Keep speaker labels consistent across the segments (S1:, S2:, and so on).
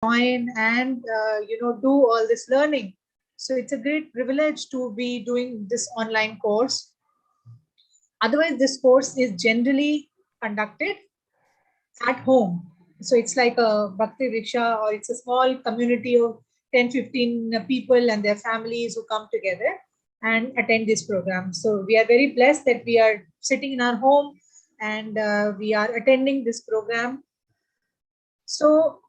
S1: join and do all this learning. So it's a great privilege to be doing this online course. Otherwise, this course is generally conducted at home. So it's like a Bhakti Vriksha, or it's a small community of 10-15 people and their families who come together and attend this program. So we are very blessed that we are sitting in our home and we are attending this program. So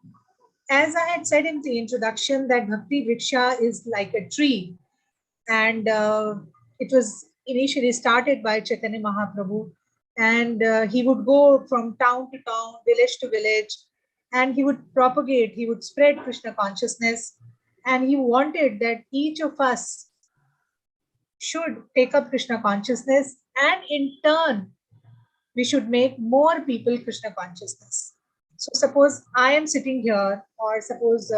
S1: as I had said in the introduction, that Bhakti Vriksha is like a tree, and it was initially started by Chaitanya Mahaprabhu, and he would go from town to town, village to village, and he would propagate, he would spread Krishna consciousness, and he wanted that each of us should take up Krishna consciousness, and in turn, we should make more people Krishna consciousness. So suppose I am sitting here, or suppose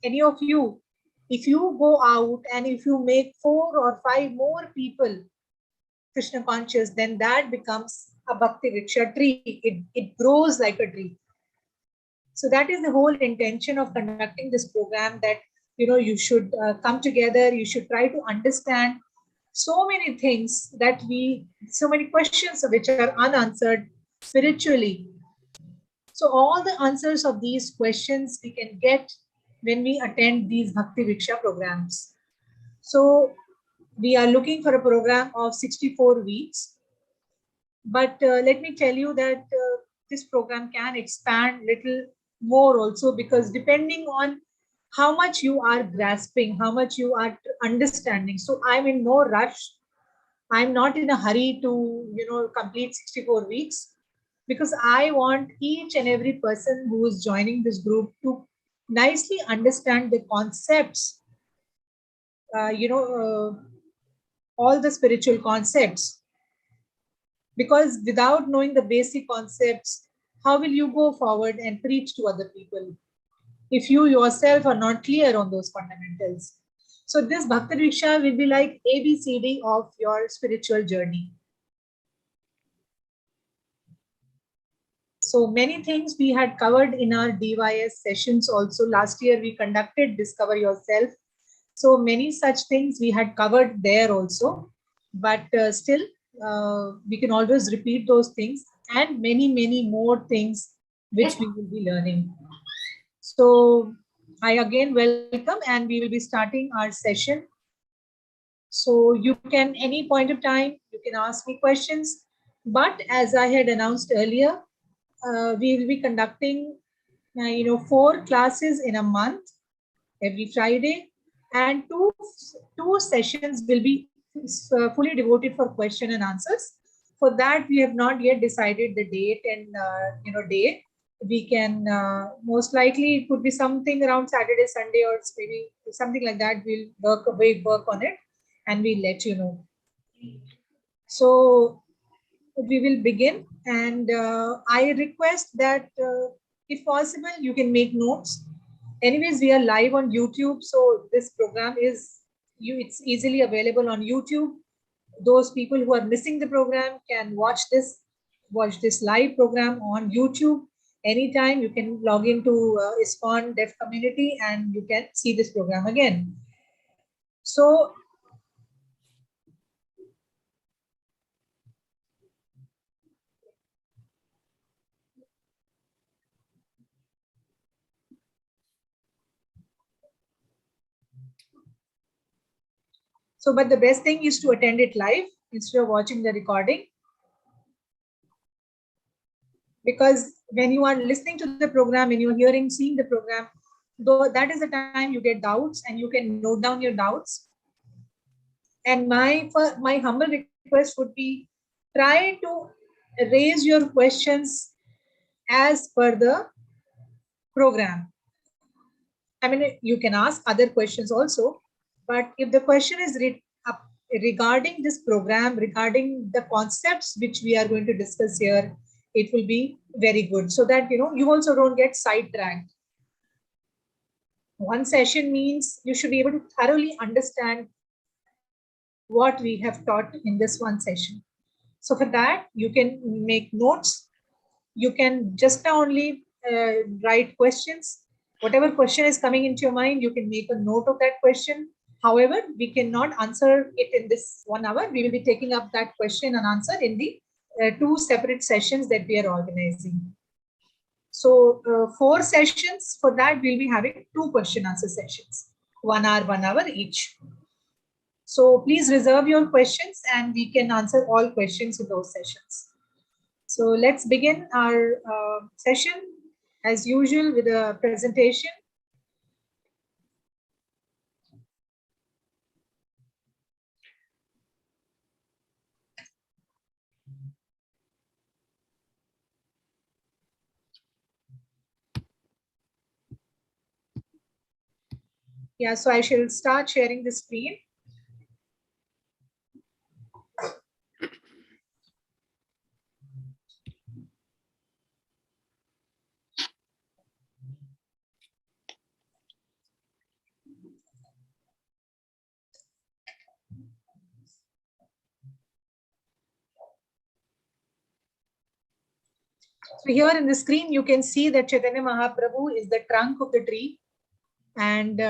S1: any of you, if you go out and if you make 4 or 5 more people Krishna conscious, then that becomes a Bhakti Vriksha tree. It grows like a tree. So that is the whole intention of conducting this program, that you should come together, you should try to understand so many things so many questions which are unanswered spiritually. So all the answers of these questions we can get when we attend these Bhakti Vriksha programs. So we are looking for a program of 64 weeks. But let me tell you that this program can expand little more also, because depending on how much you are grasping, how much you are understanding. So I'm in no rush. I'm not in a hurry to, complete 64 weeks, because I want each and every person who is joining this group to nicely understand the concepts, all the spiritual concepts. Because without knowing the basic concepts, how will you go forward and preach to other people if you yourself are not clear on those fundamentals? So this Bhakti Vriksha will be like ABCD of your spiritual journey. So many things we had covered in our DYS sessions also. Last year we conducted Discover Yourself. So many such things we had covered there also. But still, we can always repeat those things, and many, many more things which we will be learning. So I again welcome, and we will be starting our session. So you can, any point of time, you can ask me questions. But as I had announced earlier, we will be conducting 4 classes in a month, every Friday, and two sessions will be fully devoted for question and answers. For that, we have not yet decided the date and day. We can most likely, it could be something around Saturday, Sunday, or maybe something like that. We'll work on it, and we'll let you know. So we will begin, and I request that if possible, you can make notes. Anyways, we are live on YouTube, so this program it's easily available on YouTube. Those people who are missing the program can watch this live program on YouTube anytime. You can log into ISKCON Deaf Community and you can see this program again. So but the best thing is to attend it live instead of watching the recording. Because when you are listening to the program, when you are seeing the program, though that is the time you get doubts and you can note down your doubts. And my humble request would be, try to raise your questions as per the program. I mean, you can ask other questions also, but if the question is regarding this program, regarding the concepts which we are going to discuss here, it will be very good, so that you also don't get sidetracked. One session means you should be able to thoroughly understand what we have taught in this one session. So for that, you can make notes. You can just only write questions, Whatever question is coming into your mind, you can make a note of that question. However, we cannot answer it in this 1 hour. We will be taking up that question and answer in the 2 separate sessions that we are organizing. So 4 sessions. For that, we'll be having 2 question answer sessions, 1 hour each. So please reserve your questions and we can answer all questions in those sessions. So let's begin our session as usual with a presentation. Yeah, so I shall start sharing the screen. So here in the screen, you can see that Chaitanya Mahaprabhu is the trunk of the tree, and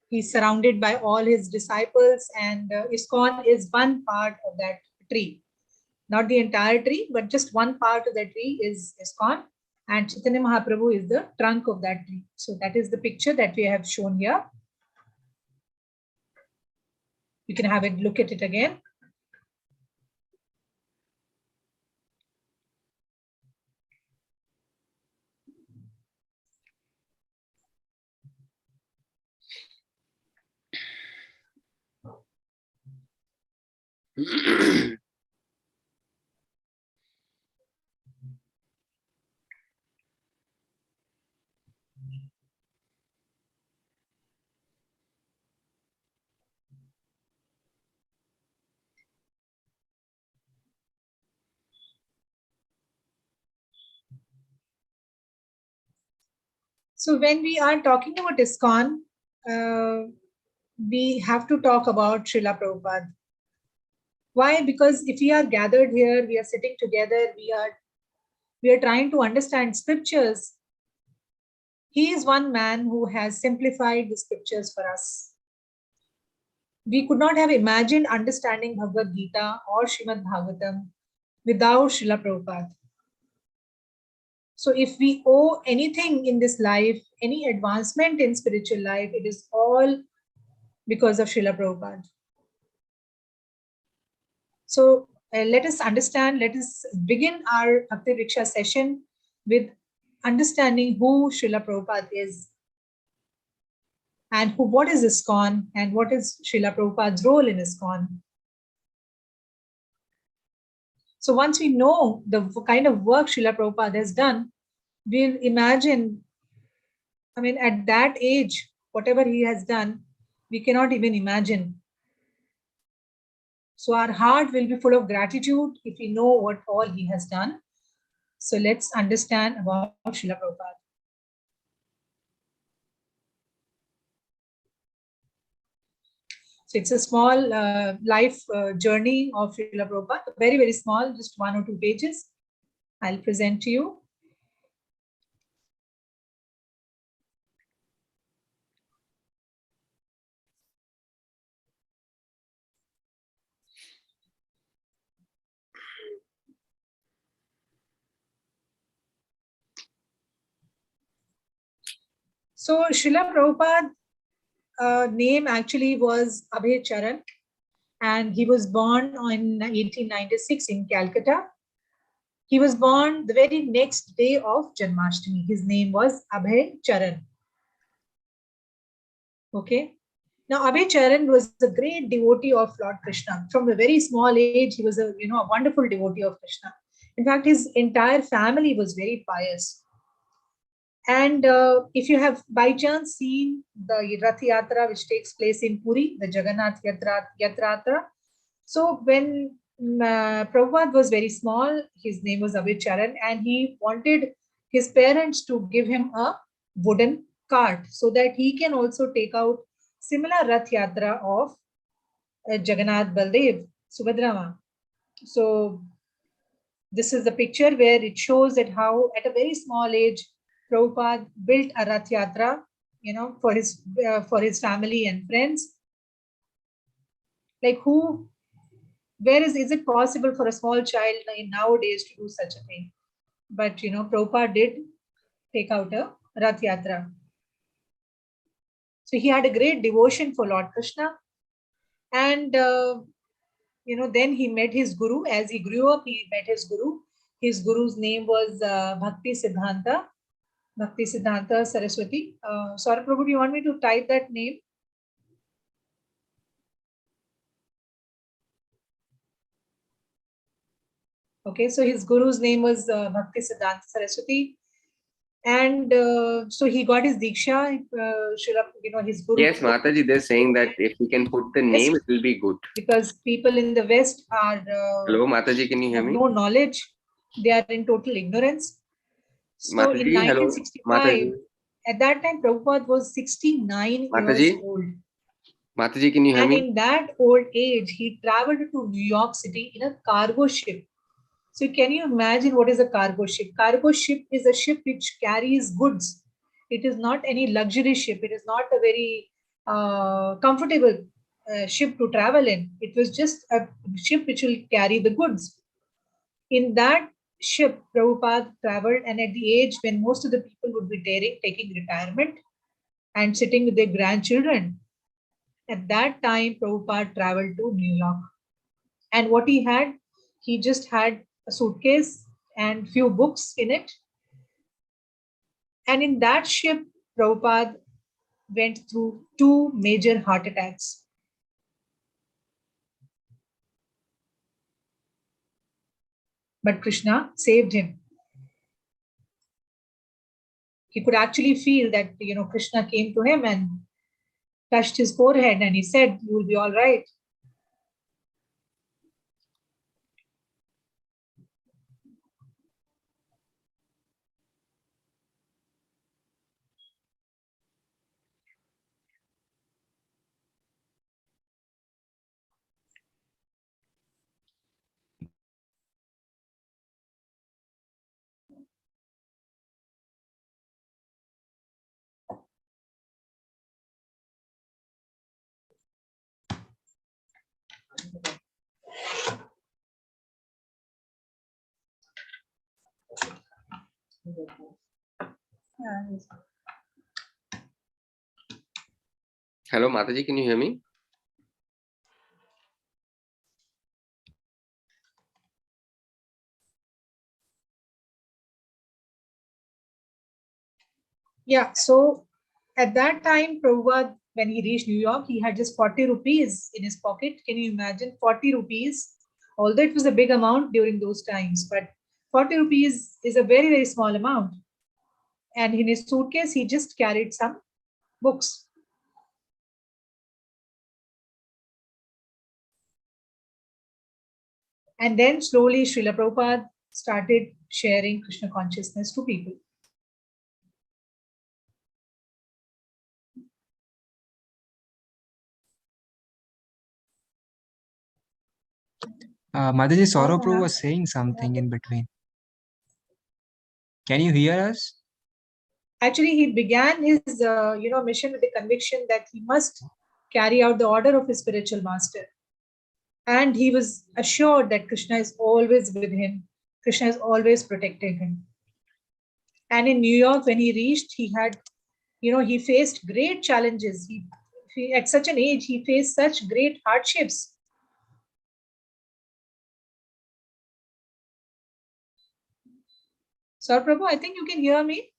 S1: he's surrounded by all his disciples, and ISKCON is one part of that tree. Not the entire tree, but just one part of the tree is ISKCON, and Chaitanya Mahaprabhu is the trunk of that tree. So that is the picture that we have shown here. You can have a look at it again. So when we are talking about ISKCON, we have to talk about Srila Prabhupada. Why? Because if we are gathered here, we are sitting together, we are trying to understand scriptures. He is one man who has simplified the scriptures for us. We could not have imagined understanding Bhagavad Gita or Srimad Bhagavatam without Srila Prabhupada. So if we owe anything in this life, any advancement in spiritual life, it is all because of Srila Prabhupada. So let us understand, let us begin our Bhakti Vriksha session with understanding who Srila Prabhupada is and what is ISKCON and what is Srila Prabhupada's role in ISKCON. So once we know the kind of work Srila Prabhupada has done, we'll imagine, I mean, at that age, whatever he has done, we cannot even imagine. So our heart will be full of gratitude if we know what all he has done. So let's understand about Srila Prabhupada. So it's a small life journey of Srila Prabhupada, very, very small, just 1 or 2 pages. I'll present to you. So Srila Prabhupada name actually was Abhay Charan, and he was born in 1896 in Calcutta. He was born the very next day of Janmashtami. His name was Abhay Charan. Okay. Now Abhay Charan was a great devotee of Lord Krishna. From a very small age, he was a wonderful devotee of Krishna. In fact, his entire family was very pious. And if you have by chance seen the Rath Yatra which takes place in Puri, the Jagannath Yatra, so when Prabhupada was very small, his name was Abhay Charan, and he wanted his parents to give him a wooden cart so that he can also take out similar Rath Yatra of Jagannath, Baldev, Subhadrama. So this is the picture where it shows that how at a very small age Prabhupada built a Rath Yatra, for his family and friends. Like where is it possible for a small child nowadays to do such a thing? But Prabhupada did take out a Rath Yatra. So he had a great devotion for Lord Krishna. And then he met his guru. As he grew up, he met his guru. His guru's name was Bhakti Siddhanta Saraswati. Srila Prabhu, do you want me to type that name? Okay, so his guru's name was Bhakti Siddhanta Saraswati. And so he got his Diksha, his guru.
S2: Yes, Mataji, they're saying that if we can put the name, it will be good.
S1: Because people in the West are
S2: Hello, Mataji, can you hear me?
S1: No knowledge. They are in total ignorance. So
S2: Mataji,
S1: in 1965,
S2: Mataji.
S1: At that time, Prabhupada was 69
S2: Mataji?
S1: years old.
S2: Mataji, can you hear me?
S1: And in that old age, he traveled to New York City in a cargo ship. So can you imagine what is a cargo ship? Cargo ship is a ship which carries goods. It is not any luxury ship. It is not a very comfortable ship to travel in. It was just a ship which will carry the goods. In that ship, Prabhupada traveled, and at the age when most of the people would be taking retirement and sitting with their grandchildren, at that time, Prabhupada traveled to New York. And what he just had a suitcase and few books in it. And in that ship, Prabhupada went through 2 major heart attacks. But Krishna saved him. He could actually feel that, Krishna came to him and touched his forehead and he said, "You will be all right."
S2: Hello, Mataji, can you hear me?
S1: Yeah, so at that time, Prabhupada, when he reached New York, he had just 40 rupees in his pocket. Can you imagine 40 rupees? Although it was a big amount during those times, but 40 rupees is a very, very small amount. And in his suitcase, he just carried some books. And then slowly Srila Prabhupada started sharing Krishna consciousness to people.
S3: Mataji, Srila Prabhu was saying something in between. Can you hear us?
S1: Actually, he began his mission with the conviction that he must carry out the order of his spiritual master. And he was assured that Krishna is always with him. Krishna is always protecting him. And in New York, when he reached, he had, he faced great challenges. At such an age, he faced such great hardships. Sir Prabhu, I think you can hear me.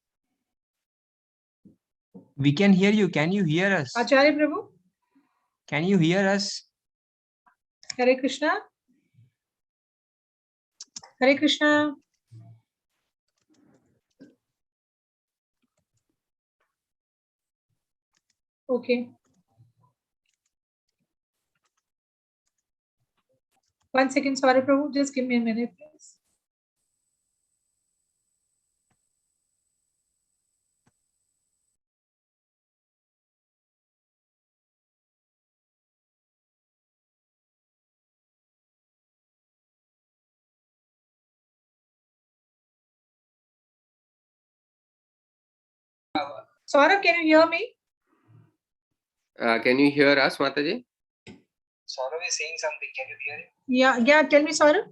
S3: We can hear you. Can you hear us?
S1: Acharya Prabhu?
S3: Can you hear us?
S1: Hare Krishna. Hare Krishna. Okay. 1 second, sorry, Prabhu. Just give me a minute, please. Saurabh, can you hear me?
S2: Can you hear us, Mataji?
S3: Saurav is saying something. Can you hear him?
S1: Yeah. Tell me, Saurabh.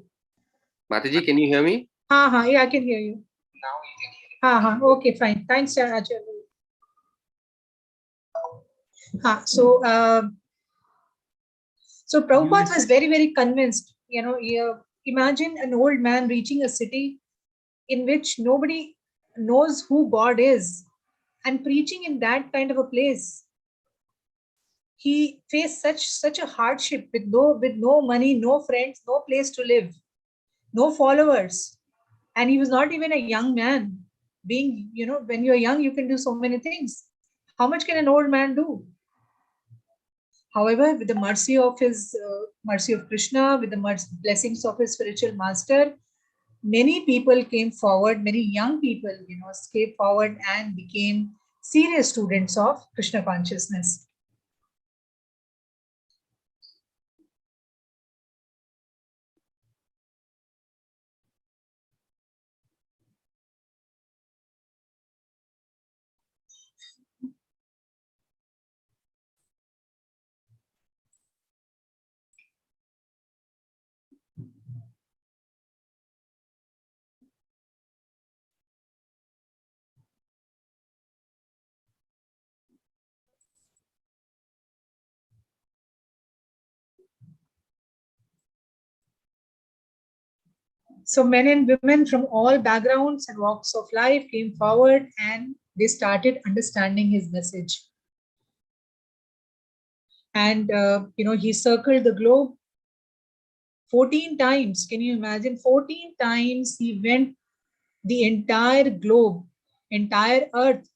S2: Mataji, can you hear me?
S1: Yeah, I can hear you.
S3: Now you can hear him.
S1: Okay, fine. Thanks, Acharya. So Prabhupada was very, very convinced. Imagine an old man reaching a city in which nobody knows who God is and preaching in that kind of a place. He faced such a hardship with no money, no friends, no place to live, no followers, and he was not even a young man. Being, when you're young, you can do so many things. How much can an old man do? However, with the mercy of mercy of Krishna, with the blessings of his spiritual master, many people came forward. Many young people, came forward and became serious students of Krishna consciousness. So men and women from all backgrounds and walks of life came forward and they started understanding his message. And, he circled the globe 14 times. Can you imagine? 14 times he went the entire globe, entire earth,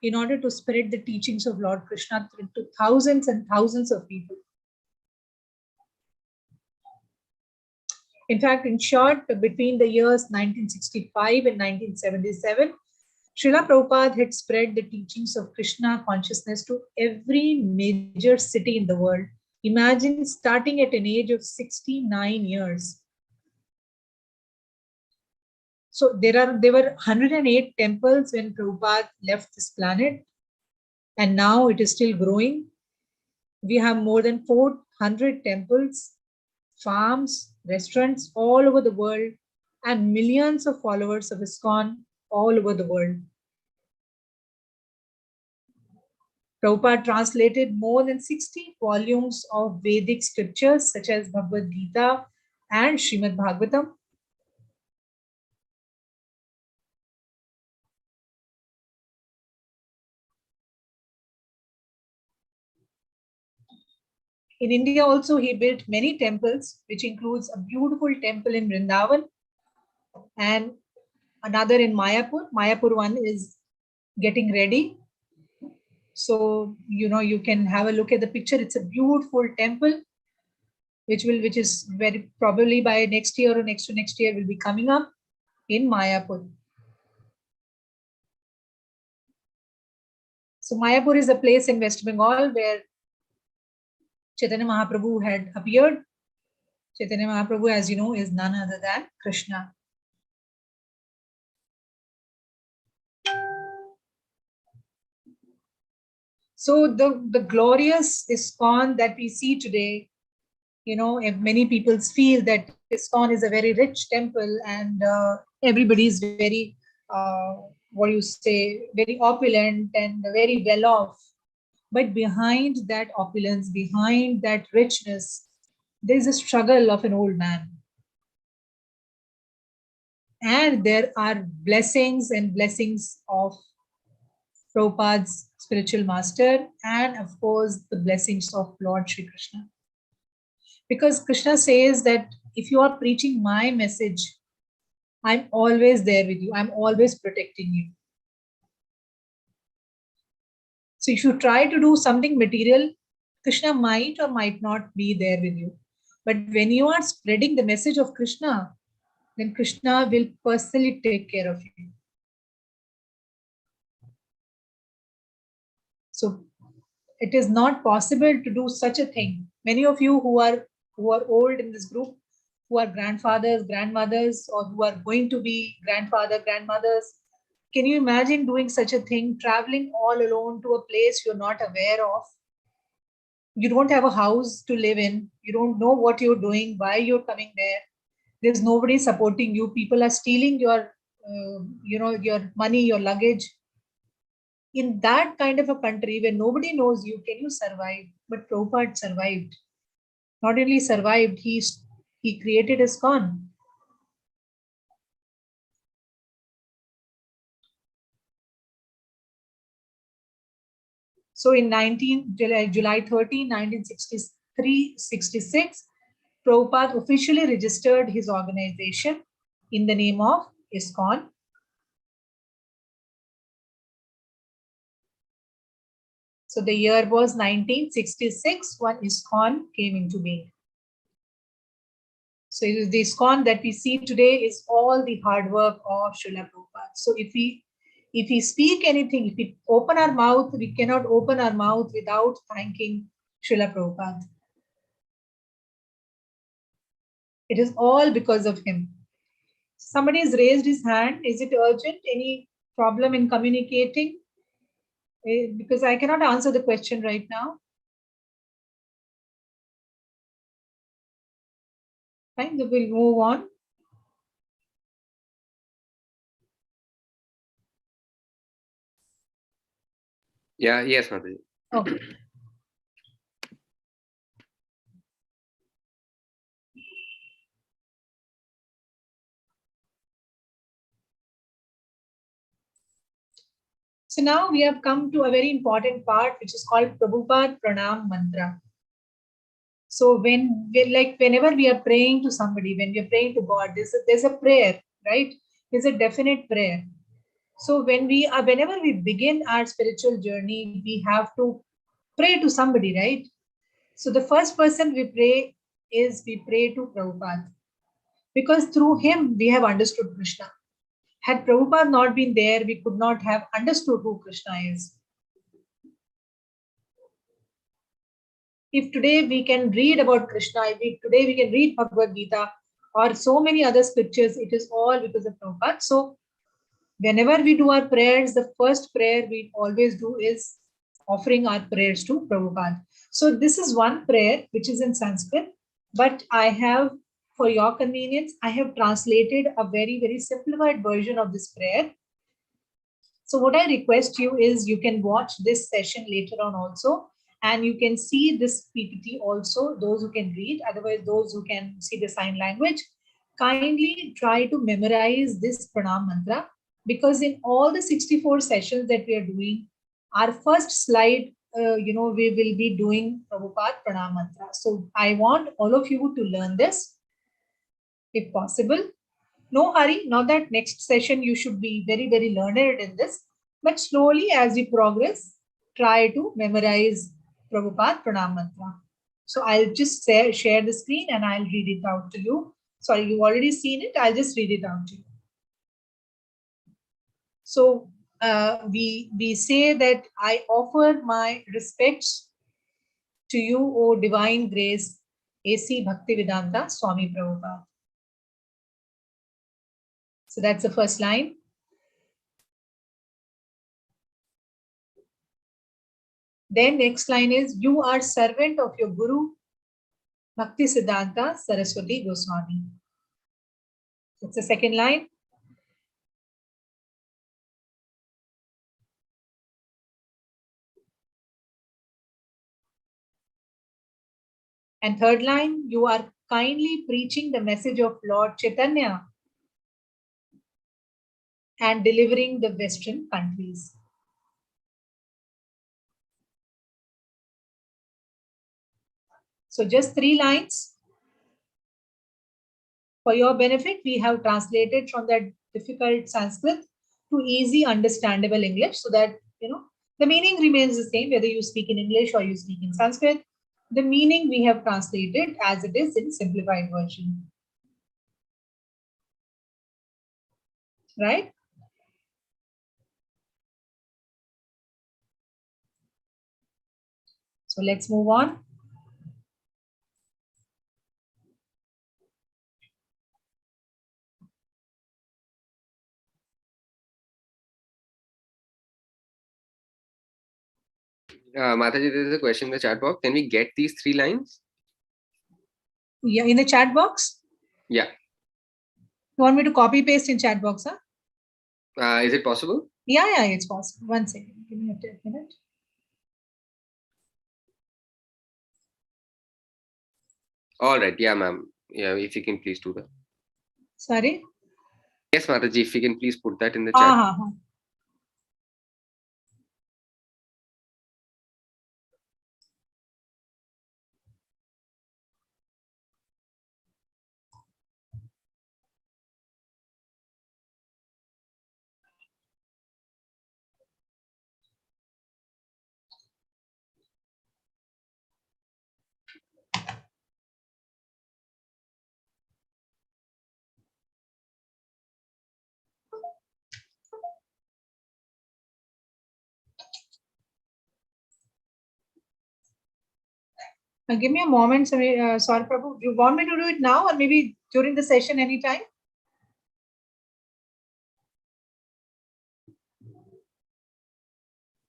S1: in order to spread the teachings of Lord Krishna to thousands and thousands of people. In fact, in short, between the years 1965 and 1977, Srila Prabhupada had spread the teachings of Krishna consciousness to every major city in the world. Imagine starting at an age of 69 years. So there were 108 temples when Prabhupada left this planet, and now it is still growing. We have more than 400 temples, farms, restaurants all over the world, and millions of followers of ISKCON all over the world. Prabhupada translated more than 60 volumes of Vedic scriptures such as Bhagavad Gita and Srimad Bhagavatam. In India also, he built many temples, which includes a beautiful temple in Vrindavan and another in Mayapur. Mayapur one is getting ready. So, you can have a look at the picture. It's a beautiful temple, which is very probably by next year or next to next year will be coming up in Mayapur. So Mayapur is a place in West Bengal where Chaitanya Mahaprabhu had appeared. Chaitanya Mahaprabhu, as you know, is none other than Krishna. So the glorious ISKCON that we see today, many people feel that ISKCON is a very rich temple and everybody is very, very opulent and very well off. But behind that opulence, behind that richness, there is a struggle of an old man. And there are blessings and blessings of Prabhupada's spiritual master, and of course, the blessings of Lord Shri Krishna. Because Krishna says that if you are preaching my message, I'm always there with you. I'm always protecting you. So if you try to do something material, Krishna might or might not be there with you. But when you are spreading the message of Krishna, then Krishna will personally take care of you. So it is not possible to do such a thing. Many of you who are old in this group, who are grandfathers, grandmothers, or who are going to be grandfather, grandmothers, Can you imagine doing such a thing, traveling all alone to a place you're not aware of? You don't have a house to live in. You don't know what you're doing, why you're coming there. There's nobody supporting you. People are stealing your, your money, your luggage. In that kind of a country where nobody knows you, can you survive? But Prabhupada survived. Not only survived, he created ISKCON. So in July 13, 1963-66, Prabhupada officially registered his organization in the name of ISKCON. So the year was 1966 when ISKCON came into being. So it is the ISKCON that we see today is all the hard work of Srila Prabhupada. So if we speak anything, if we open our mouth, we cannot open our mouth without thanking Srila Prabhupada. It is all because of him. Somebody has raised his hand. Is it urgent? Any problem in communicating? Because I cannot answer the question right now. Fine, we'll move on.
S2: Yeah, yes, Mataji.
S1: Okay. So now we have come to a very important part, which is called Prabhupada Pranam Mantra. So whenever we are praying to somebody, when we are praying to God, there's a prayer, right? There's a definite prayer. So whenever we begin our spiritual journey, we have to pray to somebody, right? So the first person we pray to Prabhupada, because through him we have understood Krishna. Had Prabhupada not been there, we could not have understood who Krishna is. If today we can read about Krishna, today we can read Bhagavad Gita or so many other scriptures, it is all because of Prabhupada. So whenever we do our prayers, the first prayer we always do is offering our prayers to Prabhupada. So this is one prayer which is in Sanskrit, but I have, for your convenience, I have translated a very, very simplified version of this prayer. So what I request you is you can watch this session later on also, and you can see this PPT also, those who can read, otherwise those who can see the sign language, kindly try to memorize this Pranam Mantra, because in all the 64 sessions that we are doing, our first slide, we will be doing Prabhupada Pranam Mantra. So I want all of you to learn this, if possible. No hurry, not that next session you should be very, very learned in this, but slowly as you progress, try to memorize Prabhupada Pranam Mantra. So I'll just share the screen and I'll read it out to you. Sorry, you've already seen it. I'll just read it out to you. So we say that I offer my respects to you, O Divine Grace, A.C. Bhaktivedanta Swami Prabhupada. So that's the first line. Then next line is, you are servant of your Guru, Bhakti Siddhanta Saraswati Goswami. That's the second line. And third line, you are kindly preaching the message of Lord Chaitanya and delivering the Western countries. So just 3 lines. For your benefit, we have translated from that difficult Sanskrit to easy understandable English, so that the meaning remains the same whether you speak in English or you speak in Sanskrit. The meaning we have translated as it is in simplified version. Right? So let's move on.
S2: Mataji, there is a question in the chat box. Can we get these 3 lines?
S1: Yeah, in the chat box?
S2: Yeah.
S1: You want me to copy paste in chat box, huh?
S2: Is it possible?
S1: Yeah, it's possible. 1 second. Give me a minute.
S2: All right. Yeah, ma'am. Yeah, if you can please do that.
S1: Sorry?
S2: Yes, Mataji, if you can please put that in the chat.
S1: Give me a moment. Sorry, Prabhu. Do you want me to do it now or maybe during the session anytime?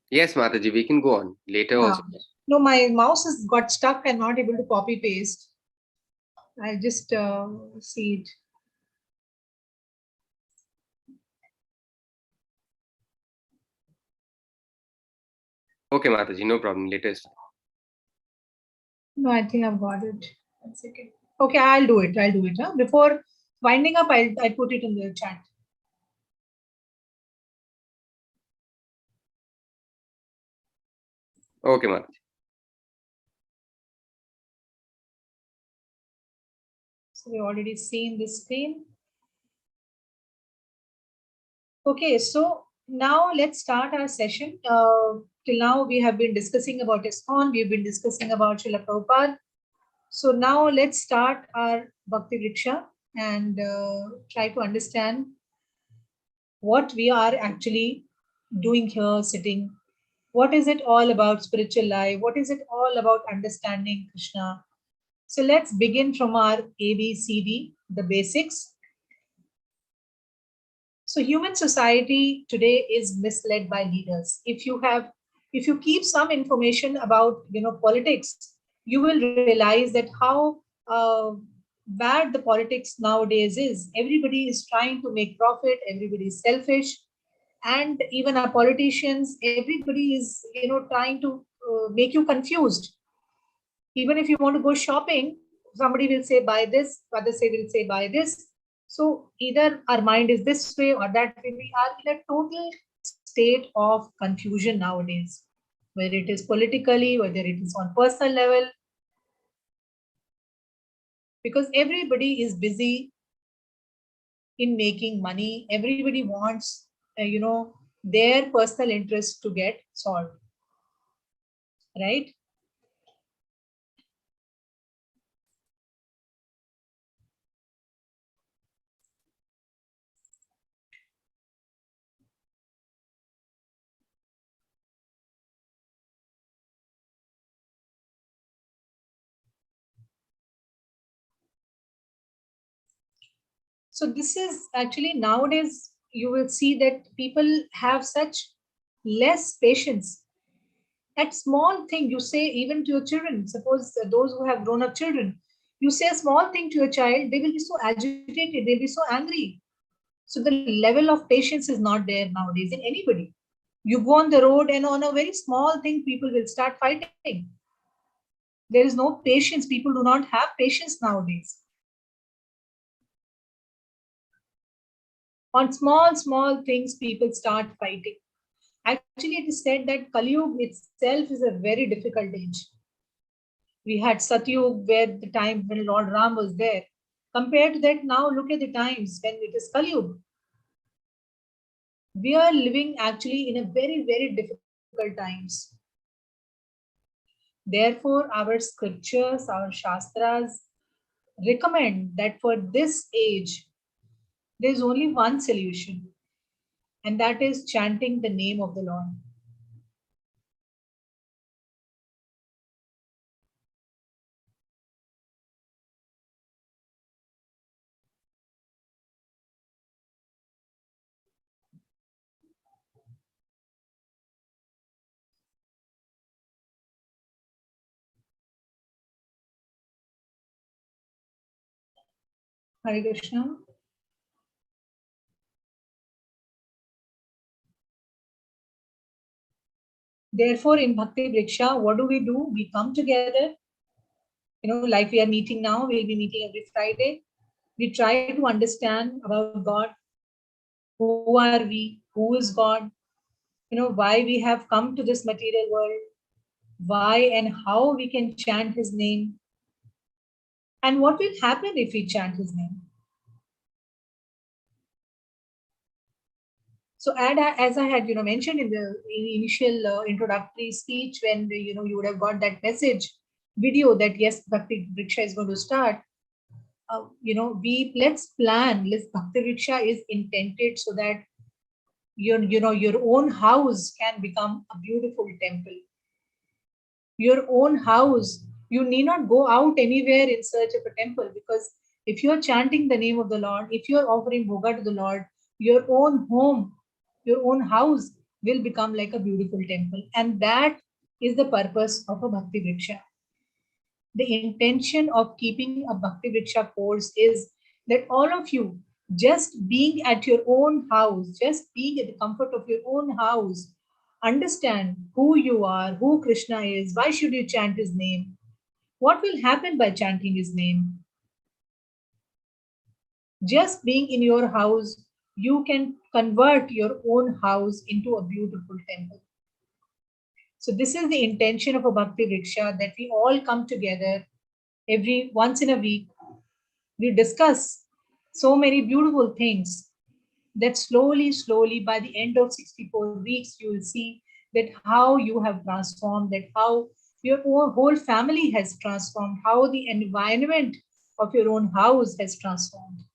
S2: Yes, Mataji, we can go on later also.
S1: No, my mouse has got stuck and not able to copy paste. I'll just see it.
S2: Okay, Mataji, no problem. Later is fine.
S1: No, I think I've got it. 1 second. Okay, I'll do it. Huh? Before winding up, I put it in the chat.
S2: Okay, Mataji.
S1: So we've already seen this screen. Okay, so now let's start our session. Till now, we have been discussing about ISKCON. We've been discussing about Srila Prabhupada. So now let's start our Bhakti Vriksha and try to understand what we are actually doing here, sitting. What is it all about spiritual life? What is it all about understanding Krishna? So let's begin from our ABCD, the basics. So human society today is misled by leaders. If you keep some information about politics, you will realize that how bad the politics nowadays is. Everybody is trying to make profit. Everybody is selfish, and even our politicians. Everybody is trying to make you confused. Even if you want to go shopping, somebody will say buy this, others will say buy this. So either our mind is this way or that way. We are in a total state of confusion nowadays, whether it is politically, whether it is on personal level, because everybody is busy in making money. Everybody wants, their personal interest to get solved, right? So this is actually nowadays you will see that people have such less patience. At small thing you say, even to your children, suppose those who have grown up children, you say a small thing to your child, they will be so agitated, they'll be so angry. So the level of patience is not there nowadays in anybody. You go on the road and on a very small thing, people will start fighting. There is no patience. People do not have patience nowadays. On small things, people start fighting. Actually, it is said that Kali Yuga itself is a very difficult age. We had Satyug, where the time when Lord Ram was there. Compared to that, now look at the times when it is Kali Yuga. We are living actually in a very difficult times. Therefore, our scriptures, our shastras recommend that for this age, there is only one solution, and that is chanting the name of the Lord. Hare Krishna. Therefore, in Bhakti Vriksha, what do? We come together, like we are meeting now, we'll be meeting every Friday. We try to understand about God. Who are we? Who is God? Why we have come to this material world, why and how we can chant his name, and what will happen if we chant his name. So, as I had mentioned in the initial introductory speech, when you would have got that message video that yes, Bhakti Vriksha is going to start. Let's plan. Bhakti Vriksha is intended so that your own house can become a beautiful temple. Your own house, you need not go out anywhere in search of a temple, because if you are chanting the name of the Lord, if you are offering bhoga to the Lord, your own home, your own house will become like a beautiful temple. And that is the purpose of a Bhakti Vriksha. The intention of keeping a Bhakti Vriksha course is that all of you, just being at your own house, just being at the comfort of your own house, understand who you are, who Krishna is, why should you chant his name, what will happen by chanting his name. Just being in your house, you can convert your own house into a beautiful temple. So this is the intention of a Bhakti Vriksha, that we all come together every once in a week. We discuss so many beautiful things that slowly, by the end of 64 weeks, you will see that how you have transformed, that how your whole family has transformed, how the environment of your own house has transformed.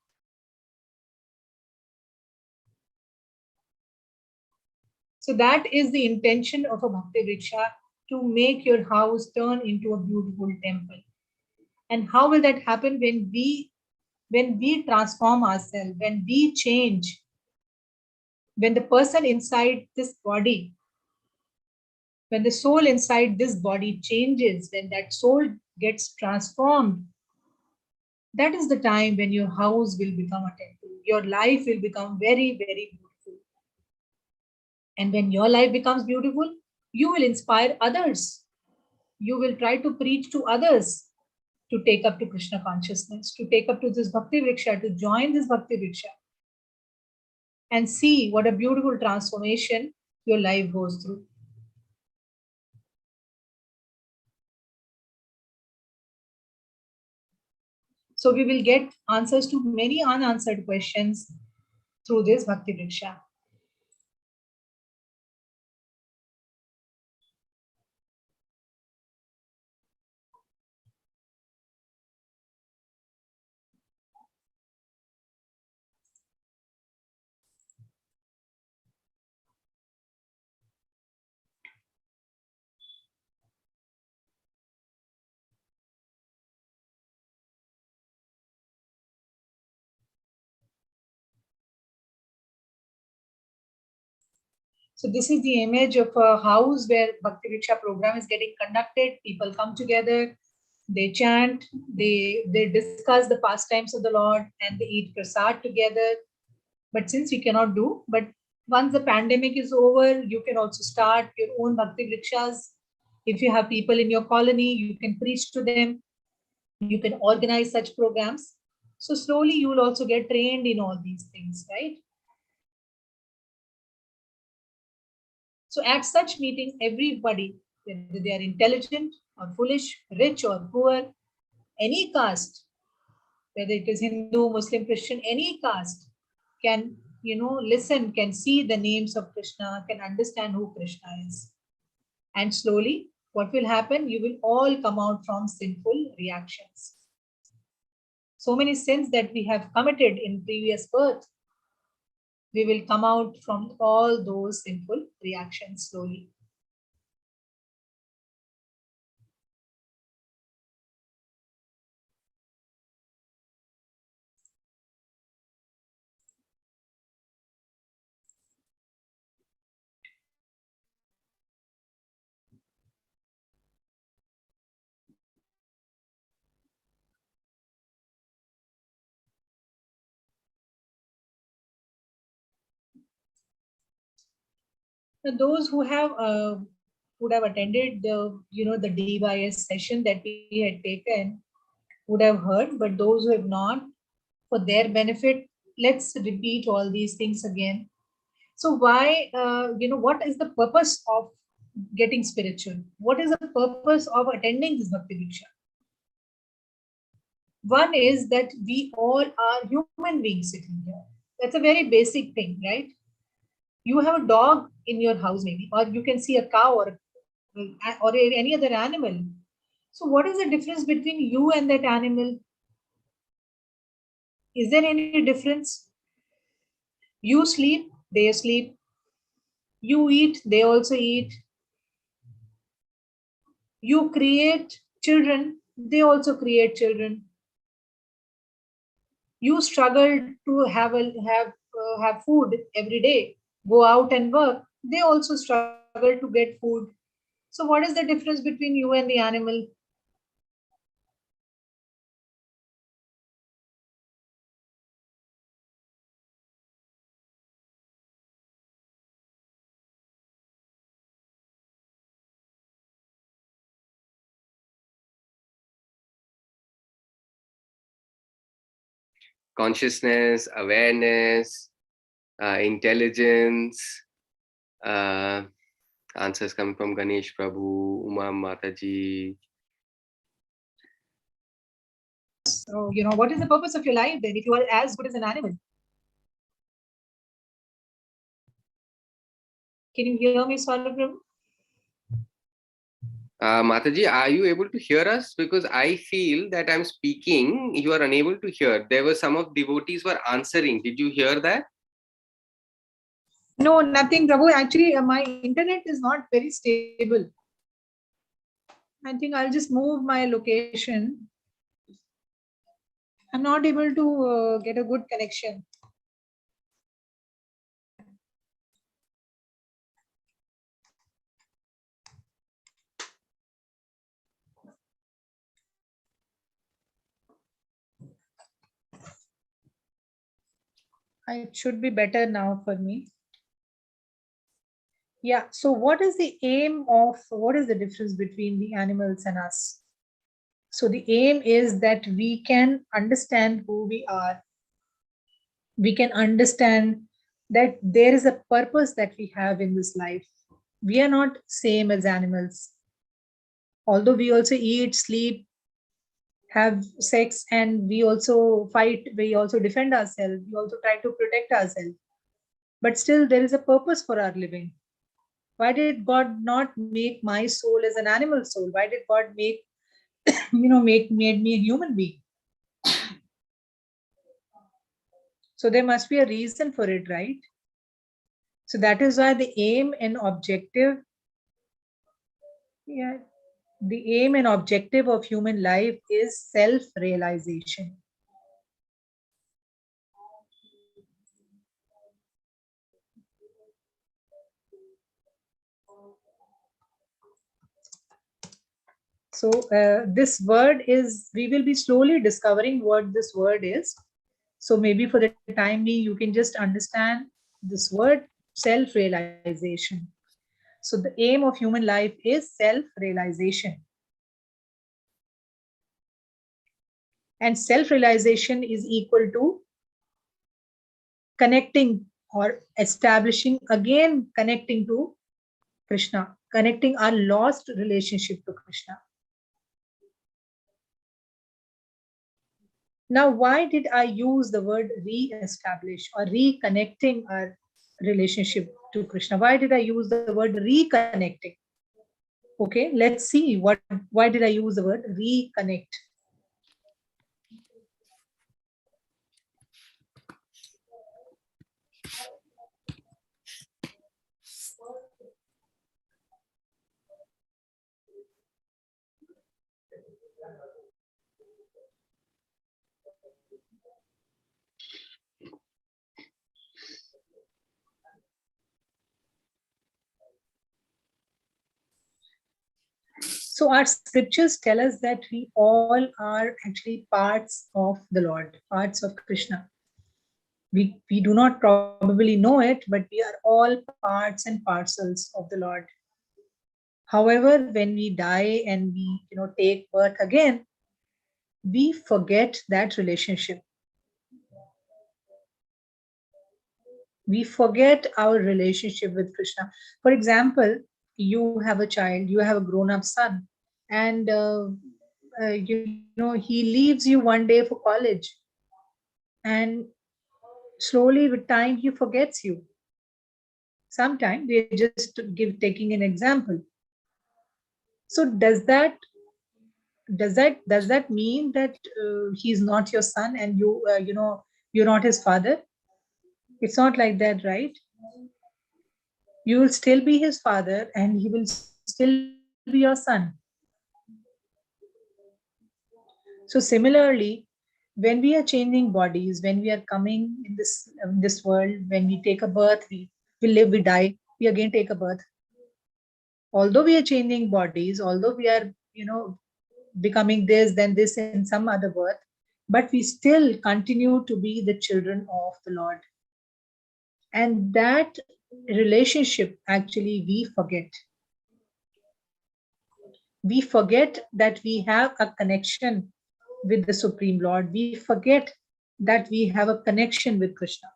S1: So that is the intention of a Bhakti Vriksha, to make your house turn into a beautiful temple. And how will that happen? When we transform ourselves, when we change, when the person inside this body, when the soul inside this body changes, when that soul gets transformed, that is the time when your house will become a temple. Your life will become very, very beautiful. And when your life becomes beautiful, you will inspire others. You will try to preach to others to take up to Krishna consciousness, to take up to this Bhakti Vriksha, to join this Bhakti Vriksha, and see what a beautiful transformation your life goes through. So we will get answers to many unanswered questions through this Bhakti Vriksha. So this is the image of a house where Bhakti Vriksha program is getting conducted. People come together, they chant, they discuss the pastimes of the Lord, and they eat prasad together. But since we cannot do, but once the pandemic is over, you can also start your own Bhakti Vrikshas. If you have people in your colony, you can preach to them. You can organize such programs. So slowly you will also get trained in all these things, right? So at such meeting, everybody, whether they are intelligent or foolish, rich or poor, any caste, whether it is Hindu, Muslim, Christian, any caste, can listen, can see the names of Krishna, can understand who Krishna is. And slowly, what will happen? You will all come out from sinful reactions. So many sins that we have committed in previous birth, we will come out from all those sinful reactions slowly. Those who have would have attended the the DYS session that we had taken would have heard, but those who have not, for their benefit, let's repeat all these things again. So why what is the purpose of getting spiritual? What is the purpose of attending this Bhakti Vriksha? One is that we all are human beings sitting here. That's a very basic thing, right? You have a dog in your house maybe, or you can see a cow or any other animal. So what is the difference between you and that animal? Is there any difference? You sleep, they sleep. You eat, they also eat. You create children, they also create children. You struggle to have food every day, go out and work. They also struggle to get food. So what is the difference between you and the animal?
S2: Consciousness, awareness, intelligence. Answers coming from Ganesh Prabhu, Uma Mataji.
S1: So, what is the purpose of your life then if you are as good as an animal? Can you hear me, Srila Prabhu?
S2: Mataji, are you able to hear us? Because I feel that I'm speaking, you are unable to hear. There were some of devotees were answering. Did you hear that?
S1: No, nothing, Prabhu. Actually, my internet is not very stable. I think I'll just move my location. I'm not able to get a good connection. It should be better now for me. Yeah. So what is the difference between the animals and us? So the aim is that we can understand who we are. We can understand that there is a purpose that we have in this life. We are not same as animals. Although we also eat, sleep, have sex, and we also fight, we also defend ourselves, we also try to protect ourselves. But still there is a purpose for our living. Why did God not make my soul as an animal soul? Why did God make made me a human being? So there must be a reason for it, right? So that is why the aim and objective, the aim and objective of human life is self-realization. So this word is, we will be slowly discovering what this word is. So maybe for the time being, you can just understand this word, self-realization. So the aim of human life is self-realization. And self-realization is equal to connecting or establishing, again, connecting to Krishna, connecting our lost relationship to Krishna. Now, why did I use the word re-establish or reconnecting our relationship to Krishna? Why did I use the word reconnecting? Okay, let's see why did I use the word reconnect? So our scriptures tell us that we all are actually parts of the Lord, parts of Krishna. We do not probably know it, but we are all parts and parcels of the Lord. However, when we die and we take birth again, we forget that relationship. We forget our relationship with Krishna. For example, you have a child, you have a grown-up son, and he leaves you one day for college, and slowly with time he forgets you. Sometimes we are just taking an example. So does that mean that he's not your son and you're not his father? It's not like that, right? You will still be his father and he will still be your son. So similarly, when we are changing bodies, when we are coming in this world, when we take a birth, we live, we die, we again take a birth. Although we are changing bodies, although we are becoming this, then this, and some other birth, but we still continue to be the children of the Lord. And that relationship actually we forget. We forget that we have a connection with the Supreme Lord. We forget that we have a connection with Krishna.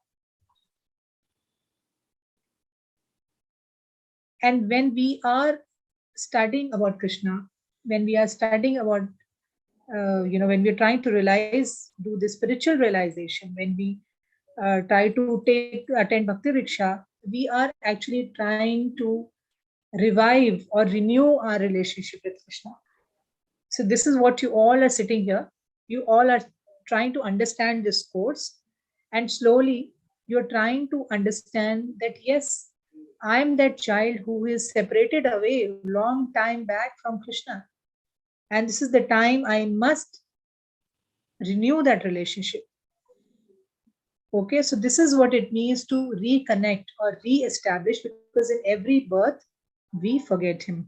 S1: And when we are studying about Krishna, when we are studying about, when we're trying to do the spiritual realization, when we try to attend Bhakti Vriksha, we are actually trying to revive or renew our relationship with Krishna. So this is what you all are sitting here. You all are trying to understand this course, and slowly you're trying to understand that yes, I'm that child who is separated away long time back from Krishna. And this is the time I must renew that relationship. Okay, so this is what it means to reconnect or re-establish, because in every birth, we forget him.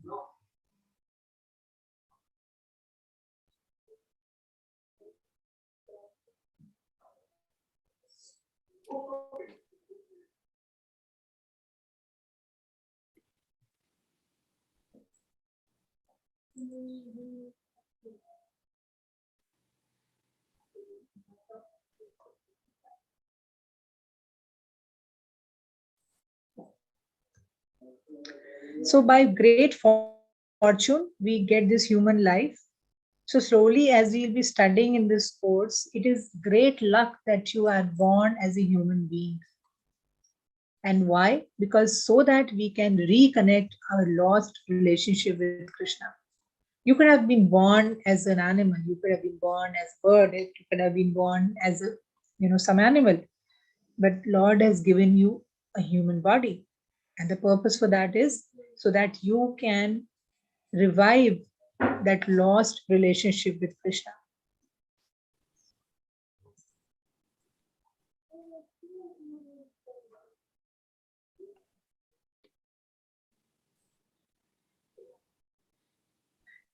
S1: So by great fortune, we get this human life. So slowly, as we'll be studying in this course, it is great luck that you are born as a human being. And why? Because so that we can reconnect our lost relationship with Krishna. You could have been born as an animal, you could have been born as a bird, you could have been born as some animal, but Lord has given you a human body. And the purpose for that is so that you can revive that lost relationship with Krishna.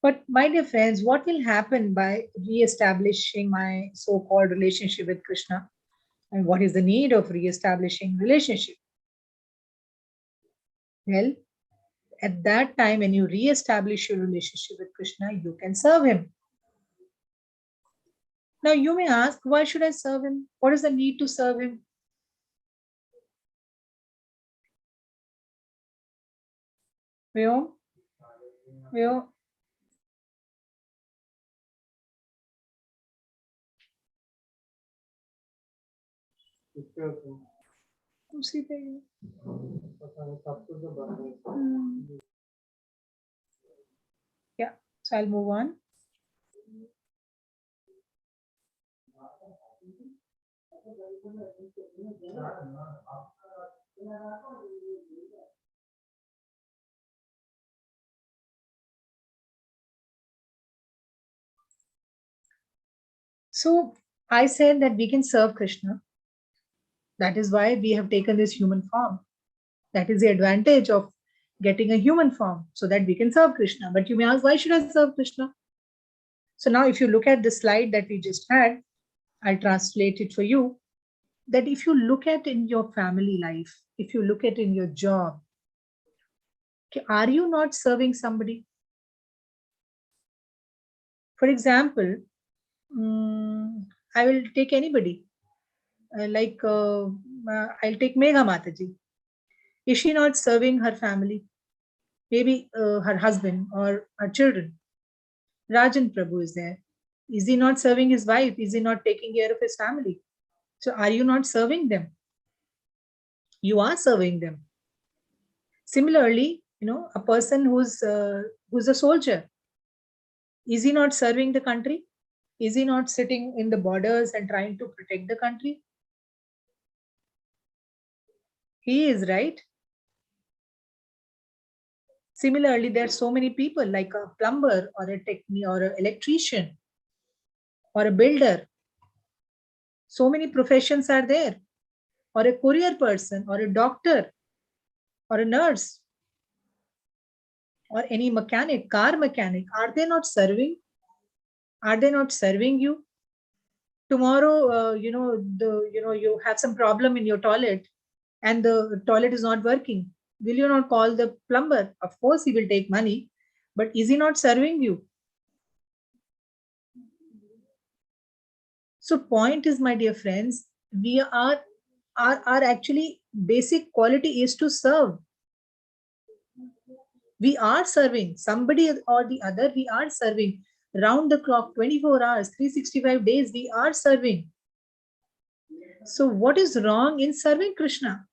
S1: But my dear friends, what will happen by re-establishing my so-called relationship with Krishna? And what is the need of re-establishing relationship? Well, at that time, when you re-establish your relationship with Krishna, you can serve him. Now you may ask, why should I serve him? What is the need to serve him? Vyom? Vyom? उसी पे ही। Yeah, so I'll move on. So I said that we can serve Krishna. That is why we have taken this human form. That is the advantage of getting a human form, so that we can serve Krishna. But you may ask, why should I serve Krishna? So now if you look at the slide that we just had, I'll translate it for you. that if you look at in your family life, if you look at in your job, are you not serving somebody? For example, I will take anybody. I'll take Megha Mataji. Is she not serving her family? Maybe her husband or her children. Rajan Prabhu is there. Is he not serving his wife? Is he not taking care of his family? So are you not serving them? You are serving them. Similarly, a person who's a soldier, is he not serving the country? Is he not sitting in the borders and trying to protect the country? He is, right? Similarly, there are so many people like a plumber or a technician or an electrician or a builder. So many professions are there. Or a courier person or a doctor or a nurse or any mechanic, car mechanic. Are they not serving? Are they not serving you? Tomorrow, you have some problem in your toilet and the toilet is not working. Will you not call the plumber? Of course, he will take money, but is he not serving you? So point is, my dear friends, we are actually basic quality is to serve. We are serving somebody or the other. We are serving round the clock, 24 hours, 365 days. We are serving. So what is wrong in serving Krishna?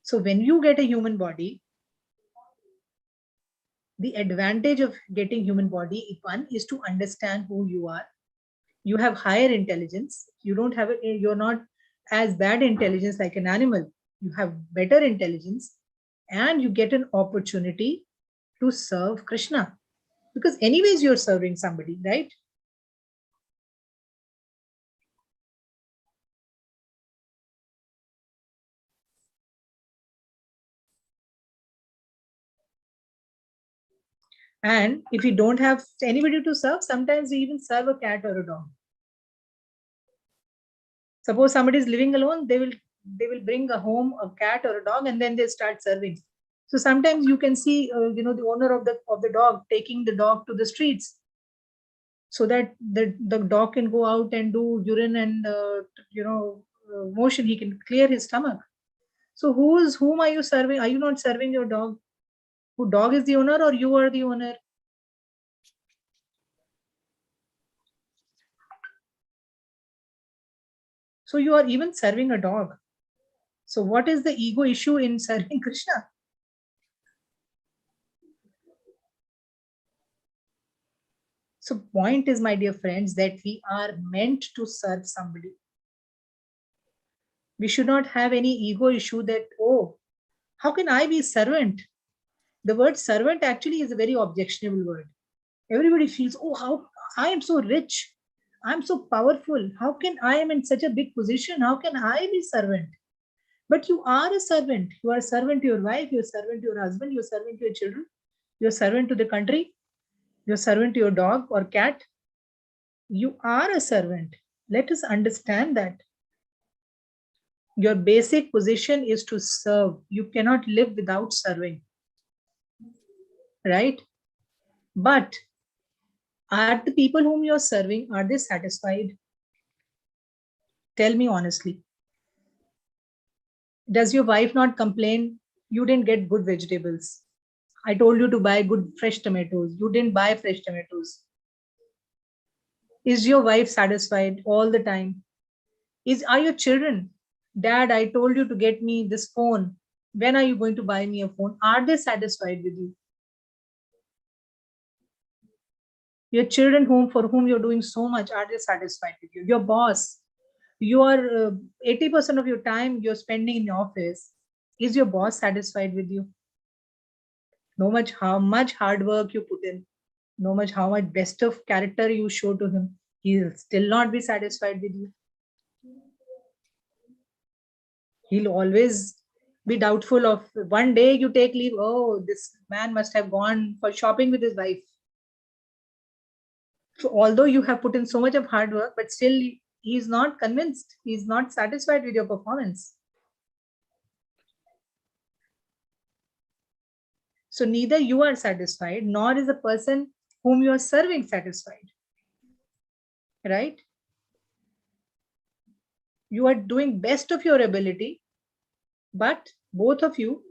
S1: So when you get a human body, the advantage of getting human body, one is to understand who you are. You have higher intelligence. You're not as bad intelligence like an animal. You have better intelligence and you get an opportunity to serve Krishna. Because anyways, you're serving somebody, right? And if you don't have anybody to serve, sometimes you even serve a cat or a dog. Suppose somebody is living alone, they will bring a home a cat or a dog, and then they start serving. So sometimes you can see, the owner of the dog taking the dog to the streets, so that the dog can go out and do urine and motion. He can clear his stomach. So whom are you serving? Are you not serving your dog? Who dog is the owner or you are the owner? So you are even serving a dog. So what is the ego issue in serving Krishna? So point is, my dear friends, that we are meant to serve somebody. We should not have any ego issue that, oh, how can I be servant? The word servant actually is a very objectionable word. Everybody feels, oh, how I am so rich. I'm so powerful. How can I am in such a big position? How can I be servant? But you are a servant. You are a servant to your wife. You're a servant to your husband. You're a servant to your children. You're a servant to the country. You're a servant to your dog or cat. You are a servant. Let us understand that. Your basic position is to serve. You cannot live without serving. Right? But are the people whom you're serving, are they satisfied? Tell me honestly. Does your wife not complain you didn't get good vegetables? I told you to buy good fresh tomatoes. You didn't buy fresh tomatoes. Is your wife satisfied all the time? Are your children, Dad, I told you to get me this phone. When are you going to buy me a phone? Are they satisfied with you? Your children for whom you're doing so much, are they satisfied with you? Your boss, you are 80% of your time you're spending in the office. Is your boss satisfied with you? No much how much hard work you put in, no much how much best of character you show to him, he'll still not be satisfied with you. He'll always be doubtful of, one day you take leave, oh, this man must have gone for shopping with his wife. So although you have put in so much of hard work, but still he is not convinced, he is not satisfied with your performance. So neither you are satisfied, nor is the person whom you are serving satisfied. Right? You are doing best of your ability, but both of you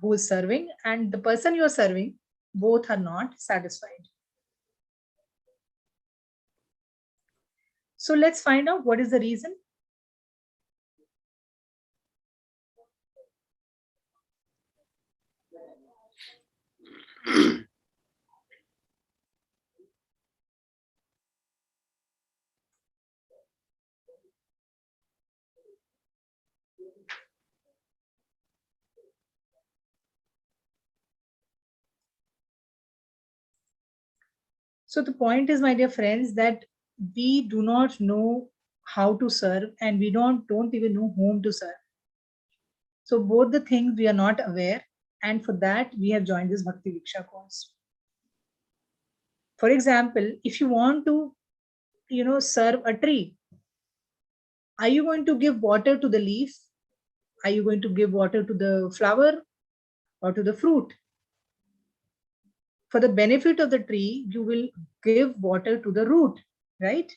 S1: who is serving and the person you are serving, both are not satisfied. So let's find out what is the reason. So the point is, my dear friends, that we do not know how to serve and we don't even know whom to serve. So both the things we are not aware, and for that we have joined this Bhakti Vriksha course. For example, if you want to, serve a tree, are you going to give water to the leaf? Are you going to give water to the flower or to the fruit? For the benefit of the tree, you will give water to the root, right?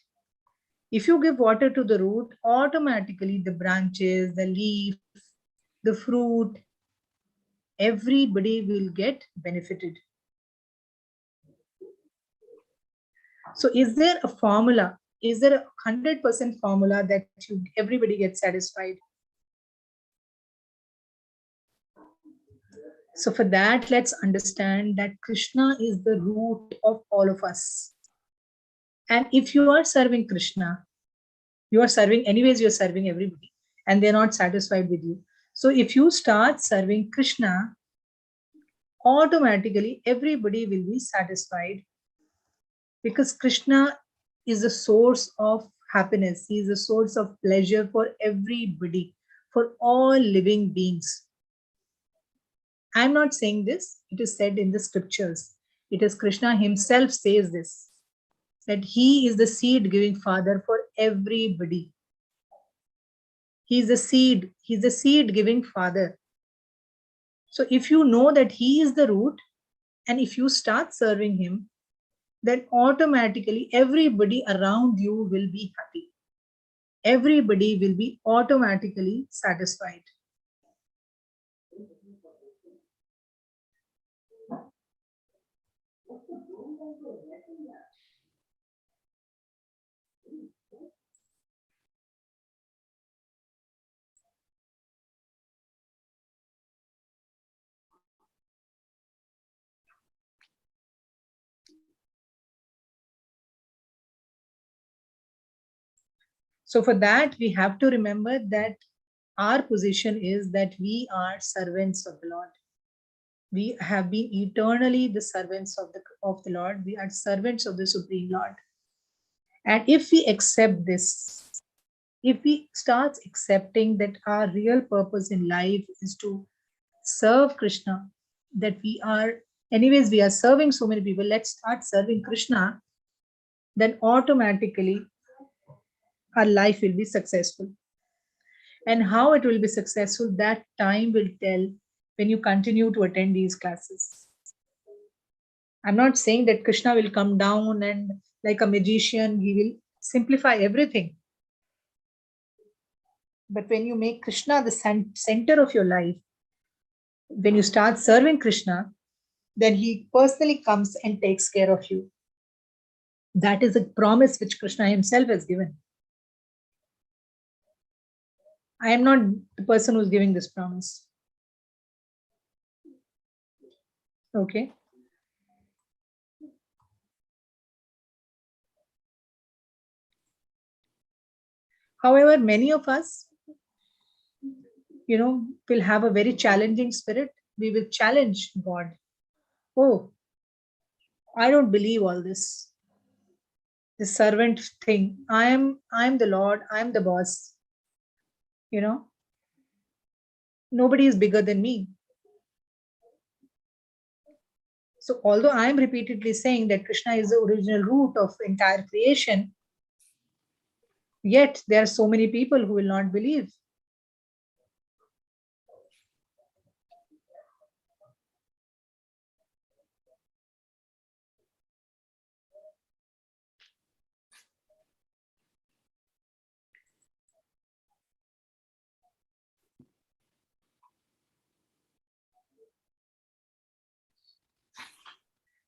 S1: If you give water to the root, automatically the branches, the leaf, the fruit, everybody will get benefited. So is there a formula? Is there a 100% formula that everybody gets satisfied? So for that, let's understand that Krishna is the root of all of us. And if you are serving Krishna, you are serving, anyways, you're serving everybody and they're not satisfied with you. So if you start serving Krishna, automatically everybody will be satisfied, because Krishna is the source of happiness. He is the source of pleasure for everybody, for all living beings. I'm not saying this, it is said in the scriptures. It is Krishna himself says this, that he is the seed giving father for everybody. He is the seed, he's the seed giving father. So if you know that he is the root, and if you start serving him, then automatically everybody around you will be happy. Everybody will be automatically satisfied. So for that, we have to remember that our position is that we are servants of the Lord. We have been eternally the servants of the Lord. We are servants of the Supreme Lord. And if we accept this, if we start accepting that our real purpose in life is to serve Krishna, that we are, anyways, we are serving so many people, let's start serving Krishna, then automatically our life will be successful. And how it will be successful, that time will tell when you continue to attend these classes. I'm not saying that Krishna will come down and like a magician, he will simplify everything. But when you make Krishna the center of your life, when you start serving Krishna, then he personally comes and takes care of you. That is a promise which Krishna himself has given. I am not the person who's giving this promise. Okay. However, many of us, will have a very challenging spirit. We will challenge God. Oh, I don't believe all this. The servant thing. I'm the Lord, I'm the boss. Nobody is bigger than me. So although I am repeatedly saying that Krishna is the original root of entire creation, yet there are so many people who will not believe.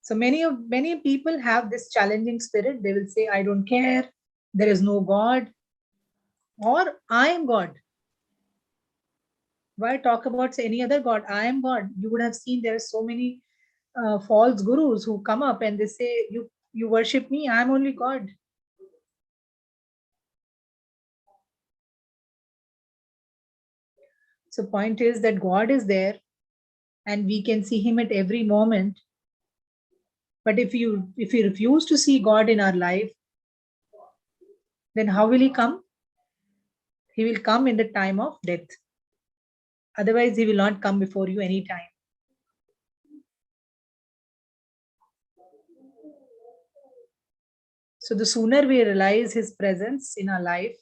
S1: So many people have this challenging spirit. They will say, I don't care, there is no God, or I am God. Why talk about any other God? I am God. You would have seen there are so many false gurus who come up and they say, you worship me, I am only God. So point is that God is there and we can see him at every moment. But if we refuse to see God in our life, then how will he come? He will come in the time of death. Otherwise, he will not come before you anytime. So the sooner we realize his presence in our life,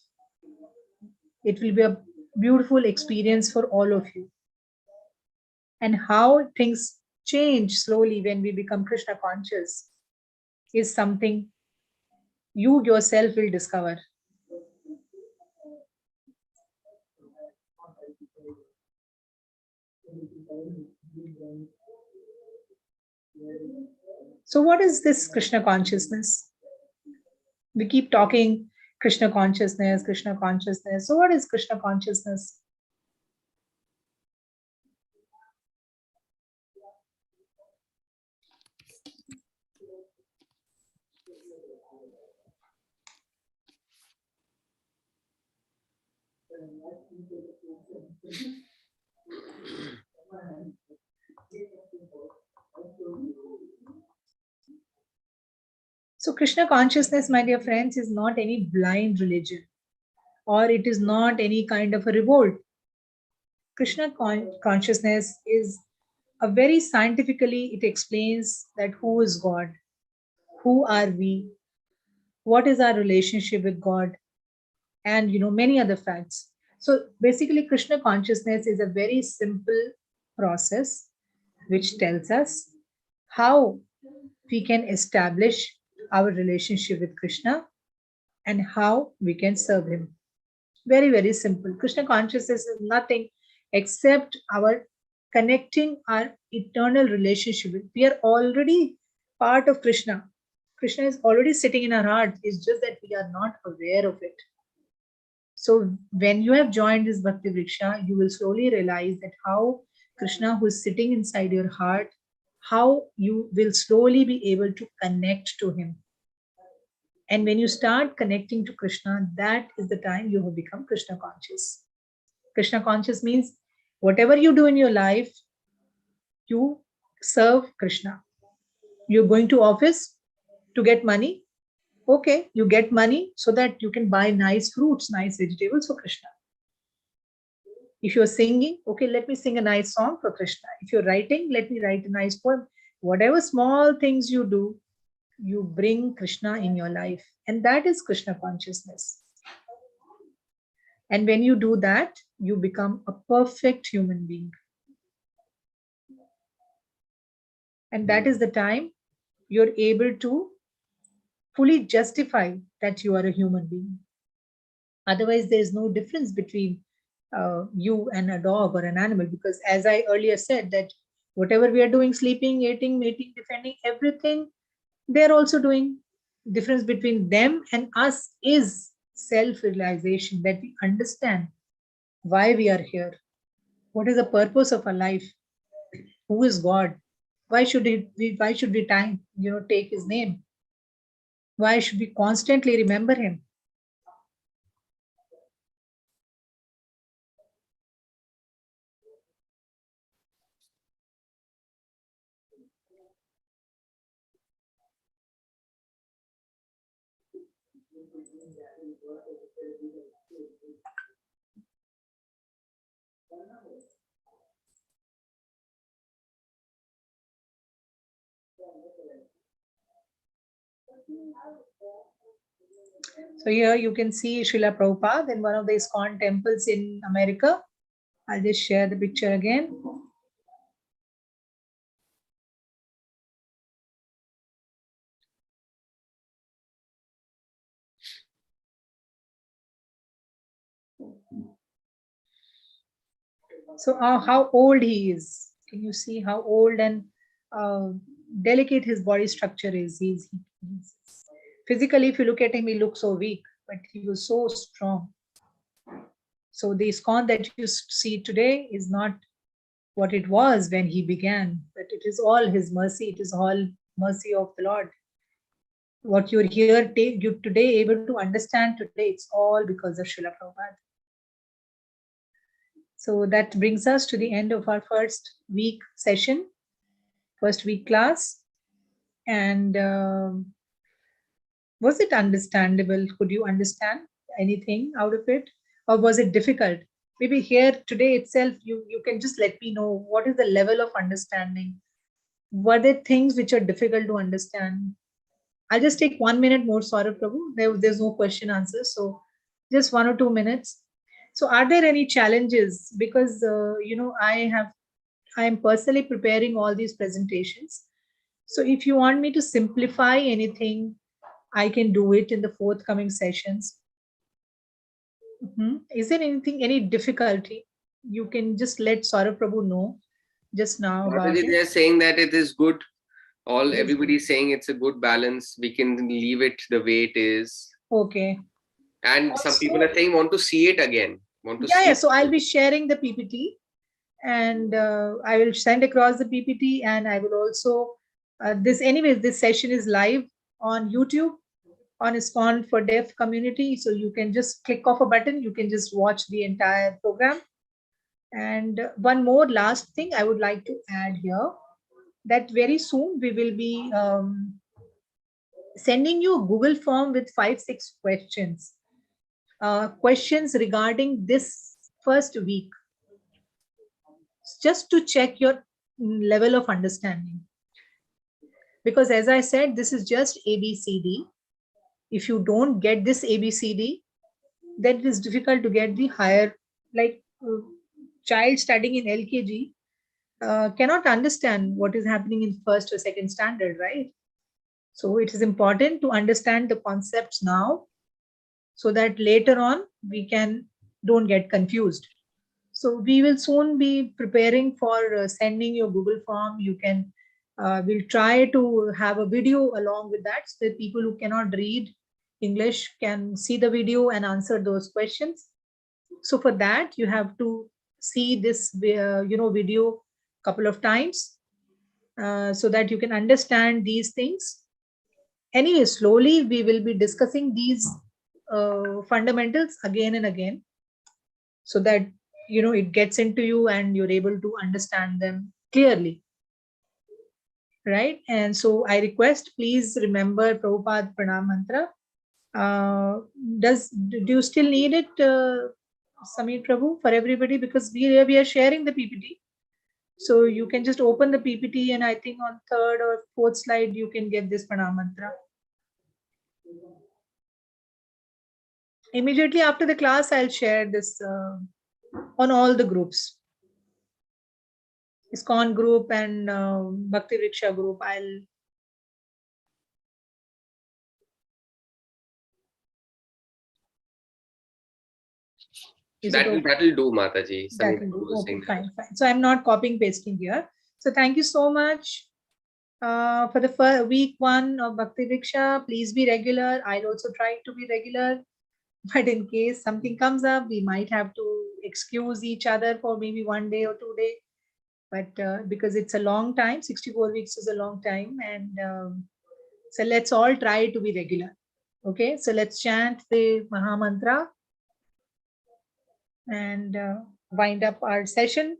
S1: it will be a beautiful experience for all of you. And how things change slowly when we become Krishna conscious is something you yourself will discover. So what is this Krishna consciousness? We keep talking Krishna consciousness, Krishna consciousness. So what is Krishna consciousness? So Krishna consciousness, my dear friends, is not any blind religion, or it is not any kind of a revolt. Krishna consciousness is a very scientifically, it explains that who is God, who are we, what is our relationship with God, and many other facts. So basically, Krishna consciousness is a very simple process which tells us how we can establish our relationship with Krishna and how we can serve him. Very, very simple. Krishna consciousness is nothing except our connecting our eternal relationship. We are already part of Krishna. Krishna is already sitting in our heart. It's just that we are not aware of it. So when you have joined this Bhakti Vriksha, you will slowly realize that how Krishna, who is sitting inside your heart, how you will slowly be able to connect to him. And when you start connecting to Krishna, that is the time you have become Krishna conscious. Krishna conscious means whatever you do in your life, you serve Krishna. You're going to office to get money. Okay, you get money so that you can buy nice fruits, nice vegetables for Krishna. If you're singing, okay, let me sing a nice song for Krishna. If you're writing, let me write a nice poem. Whatever small things you do, you bring Krishna in your life. And that is Krishna consciousness. And when you do that, you become a perfect human being. And that is the time you're able to fully justify that you are a human being. Otherwise, there is no difference between you and a dog or an animal, because as I earlier said, that whatever we are doing, sleeping, eating, mating, defending, everything, they're also doing. Difference between them and us is self-realization, that we understand why we are here. What is the purpose of our life? Who is God? Why should we take his name? Why should we constantly remember him? So here you can see Srila Prabhupada in one of the ISKCON temples in America. I'll just share the picture again. So how old he is. Can you see how old and delicate his body structure is? He's physically, if you look at him, he looks so weak, but he was so strong. So the ISKCON that you see today is not what it was when he began, but it is all his mercy. It is all mercy of the Lord. What you're here you today able to understand today, it's all because of Srila Prabhupada. So that brings us to the end of our first week session, first week class. And was it understandable? Could you understand anything out of it? Or was it difficult? Maybe here today itself, you can just let me know what is the level of understanding. Were there things which are difficult to understand? I'll just take 1 minute more, Saurabh Prabhu. There's no question answer. So just 1 or 2 minutes. So are there any challenges? Because, I am personally preparing all these presentations. So if you want me to simplify anything, I can do it in the forthcoming sessions. Is there any difficulty? You can just let Saurabh Prabhu know just now about it.
S2: They're saying that it is good. Everybody's saying it's a good balance. We can leave it the way it is.
S1: Okay.
S2: And
S1: Also,
S2: some people are saying want to see it again.
S1: Yeah. So I'll be sharing the PPT, and I will send across the PPT, and I will also this session is live on YouTube on ISKCON for Deaf community. So you can just click off a button. You can just watch the entire program. And one more last thing I would like to add here, that very soon we will be sending you a Google form with 5-6 questions. Questions regarding this first week, just to check your level of understanding. Because as I said, this is just ABCD. If you don't get this ABCD, then it is difficult to get the higher, like child studying in LKG cannot understand what is happening in first or second standard, right? So it is important to understand the concepts now, so that later on we don't get confused. So we will soon be preparing for sending your Google form. You can, we'll try to have a video along with that, so that people who cannot read English can see the video and answer those questions. So for that, you have to see this, video couple of times, so that you can understand these things. Anyway, slowly we will be discussing these fundamentals again and again, so that it gets into you and you're able to understand them clearly, right? And so I request, please remember Prabhupada Pranam mantra. Do you still need it, Samir Prabhu, for everybody? Because we are sharing the PPT, so you can just open the PPT, and I think on third or fourth slide you can get this Pranam mantra. Immediately after the class, I'll share this on all the groups. ISKCON group and Bhakti Vriksha group.
S2: That will do, Mataji.
S1: That will do. Okay, fine. So I'm not copying pasting here. So thank you so much for the first week 1 of Bhakti Vriksha. Please be regular. I'll also try to be regular. But in case something comes up, we might have to excuse each other for maybe 1 day or 2 days. But because it's a long time, 64 weeks is a long time. And so let's all try to be regular. Okay, so let's chant the Maha Mantra and wind up our session.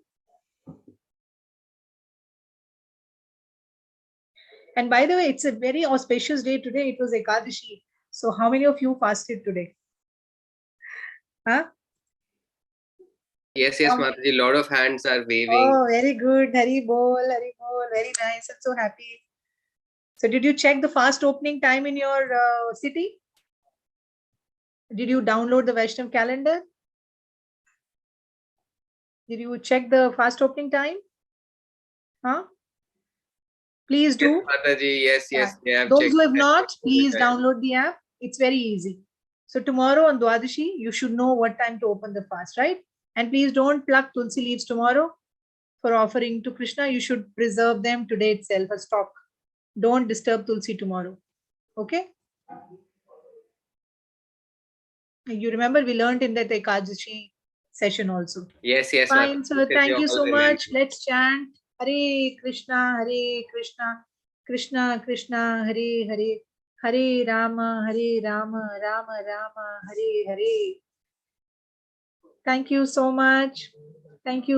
S1: And by the way, it's a very auspicious day today. It was Ekadashi. So how many of you fasted today? Huh?
S2: Yes, Mataji. A lot of hands are waving.
S1: Oh, very good. Hari Bol, Hari Bol. Very nice. I'm so happy. So did you check the fast opening time in your city? Did you download the Vaishnav calendar? Did you check the fast opening time? Huh? Please do.
S2: Yes, Mataji. Yes, yes.
S1: Yeah.
S2: Have
S1: Those
S2: checked
S1: who have
S2: that
S1: not,
S2: all the
S1: please
S2: time.
S1: download the app. It's very easy. So tomorrow on Dwadashi, you should know what time to open the fast, right? And please don't pluck tulsi leaves tomorrow for offering to Krishna. You should preserve them today itself, a stock. Don't disturb tulsi tomorrow. Okay? You remember we learned in that Ekadashi session also.
S2: Yes, yes.
S1: Fine,
S2: Mataji,
S1: sir. Thank you so
S2: all
S1: much.
S2: remember.
S1: Let's chant Hare Krishna, Krishna Krishna, Hare Hare, Hare Rama, Rama Rama, Hare Hare. Thank you so much. Thank you.